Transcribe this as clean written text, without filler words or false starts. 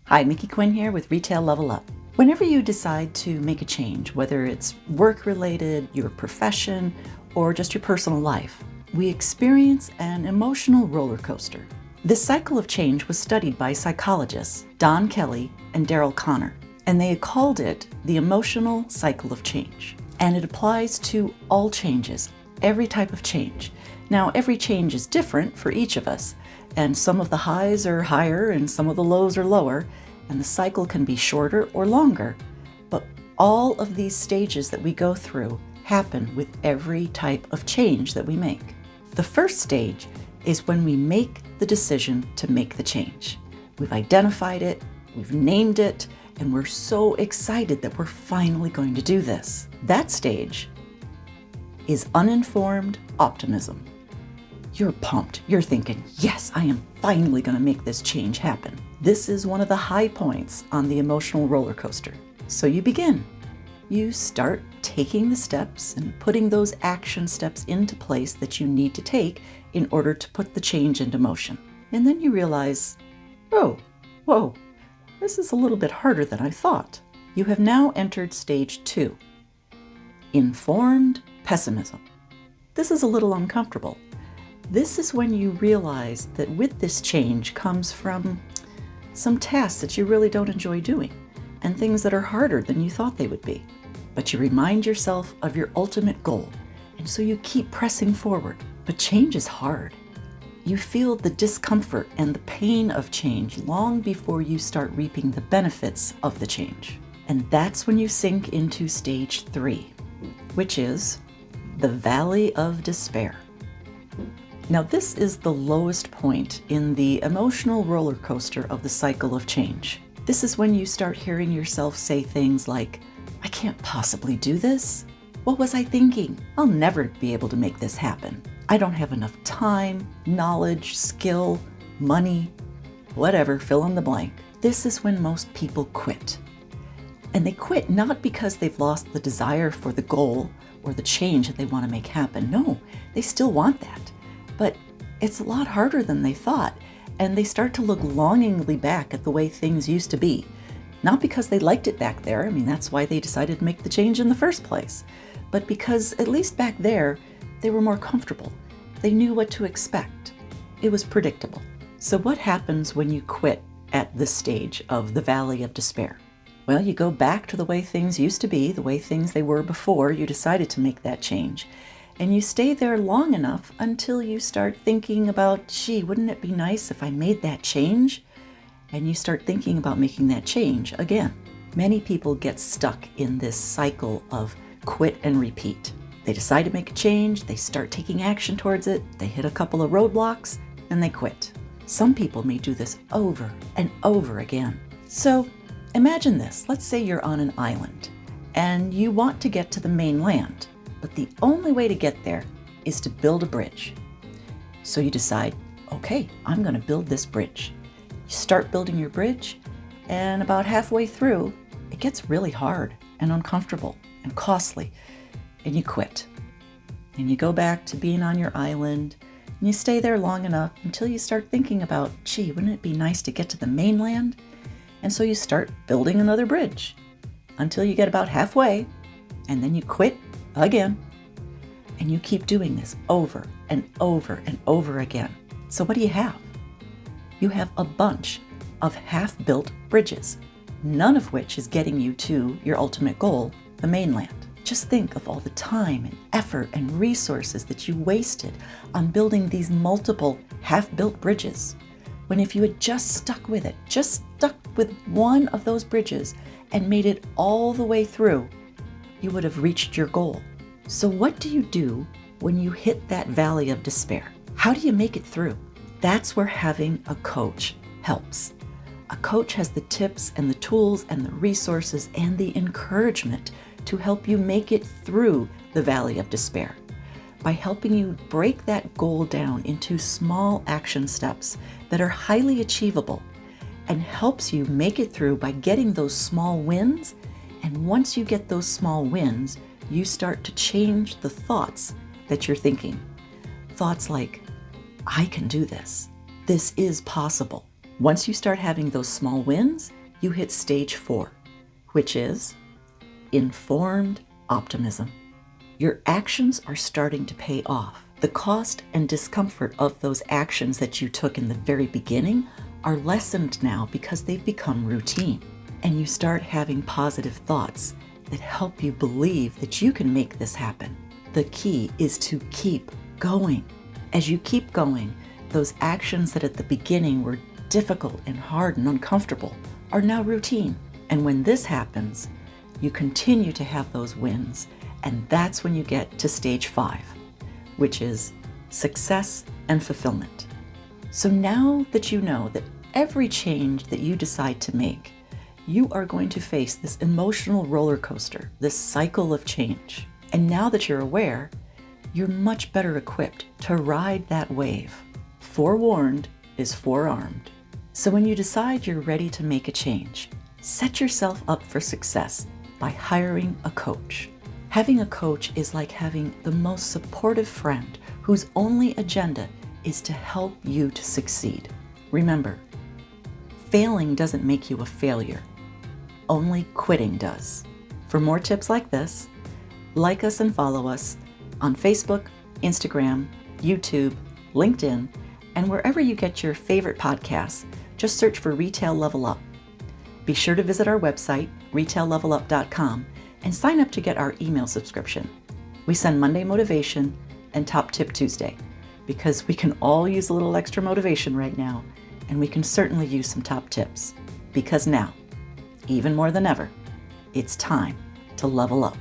Hi, Mickey Quinn here with Retail Level Up. Whenever you decide to make a change, whether it's work-related, your profession, or just your personal life, we experience an emotional roller coaster. This cycle of change was studied by psychologists Don Kelly and Daryl Connor, and they called it the emotional cycle of change. And it applies to all changes, every type of change. Now, every change is different for each of us, and some of the highs are higher and some of the lows are lower, and the cycle can be shorter or longer. But all of these stages that we go through happen with every type of change that we make. The first stage is when we make the decision to make the change. We've identified it, we've named it, and we're so excited that we're finally going to do this. That stage is uninformed optimism. You're pumped. You're thinking, yes, I am finally going to make this change happen. This is one of the high points on the emotional roller coaster. So you begin. You start taking the steps and putting those action steps into place that you need to take in order to put the change into motion. And then you realize, oh, whoa, this is a little bit harder than I thought. You have now entered stage 2, informed pessimism. This is a little uncomfortable. This is when you realize that with this change comes from some tasks that you really don't enjoy doing and things that are harder than you thought they would be. But you remind yourself of your ultimate goal, and so you keep pressing forward. But change is hard. You feel the discomfort and the pain of change long before you start reaping the benefits of the change. And that's when you sink into stage 3, which is the valley of despair. Now, this is the lowest point in the emotional roller coaster of the cycle of change. This is when you start hearing yourself say things like, I can't possibly do this. What was I thinking? I'll never be able to make this happen. I don't have enough time, knowledge, skill, money, whatever, fill in the blank. This is when most people quit. And they quit not because they've lost the desire for the goal or the change that they want to make happen. No, they still want that. But it's a lot harder than they thought, and they start to look longingly back at the way things used to be. Not because they liked it back there, I mean, that's why they decided to make the change in the first place, but because at least back there, they were more comfortable. They knew what to expect. It was predictable. So what happens when you quit at this stage of the valley of despair? Well, you go back to the way things used to be, the way things they were before you decided to make that change. And you stay there long enough until you start thinking about, gee, wouldn't it be nice if I made that change? And you start thinking about making that change again. Many people get stuck in this cycle of quit and repeat. They decide to make a change, they start taking action towards it, they hit a couple of roadblocks, and they quit. Some people may do this over and over again. So imagine this. Let's say you're on an island and you want to get to the mainland. But the only way to get there is to build a bridge. So you decide, okay, I'm going to build this bridge. You start building your bridge, and about halfway through, it gets really hard and uncomfortable and costly, and you quit. And you go back to being on your island, and you stay there long enough until you start thinking about, gee, wouldn't it be nice to get to the mainland? And so you start building another bridge until you get about halfway, and then you quit again, and you keep doing this over and over and over again. So what do you have? You have a bunch of half-built bridges, none of which is getting you to your ultimate goal, the mainland. Just think of all the time and effort and resources that you wasted on building these multiple half-built bridges, when if you had just stuck with it, just stuck with one of those bridges and made it all the way through, you would have reached your goal. So what do you do when you hit that valley of despair? How do you make it through? That's where having a coach helps. A coach has the tips and the tools and the resources and the encouragement to help you make it through the valley of despair by helping you break that goal down into small action steps that are highly achievable and helps you make it through by getting those small wins. And once you get those small wins, you start to change the thoughts that you're thinking. Thoughts like, I can do this. This is possible. Once you start having those small wins, you hit stage 4, which is informed optimism. Your actions are starting to pay off. The cost and discomfort of those actions that you took in the very beginning are lessened now because they've become routine. And you start having positive thoughts that help you believe that you can make this happen. The key is to keep going. As you keep going, those actions that at the beginning were difficult and hard and uncomfortable are now routine. And when this happens, you continue to have those wins, and that's when you get to stage 5, which is success and fulfillment. So now that you know that every change that you decide to make, you are going to face this emotional roller coaster, this cycle of change. And now that you're aware, you're much better equipped to ride that wave. Forewarned is forearmed. So when you decide you're ready to make a change, set yourself up for success by hiring a coach. Having a coach is like having the most supportive friend whose only agenda is to help you to succeed. Remember, failing doesn't make you a failure. Only quitting does. For more tips like this, like us and follow us on Facebook, Instagram, YouTube, LinkedIn, and wherever you get your favorite podcasts. Just search for Retail Level Up. Be sure to visit our website, retaillevelup.com, and sign up to get our email subscription. We send Monday Motivation and Top Tip Tuesday because we can all use a little extra motivation right now, and we can certainly use some top tips. Because now, even more than ever, it's time to level up.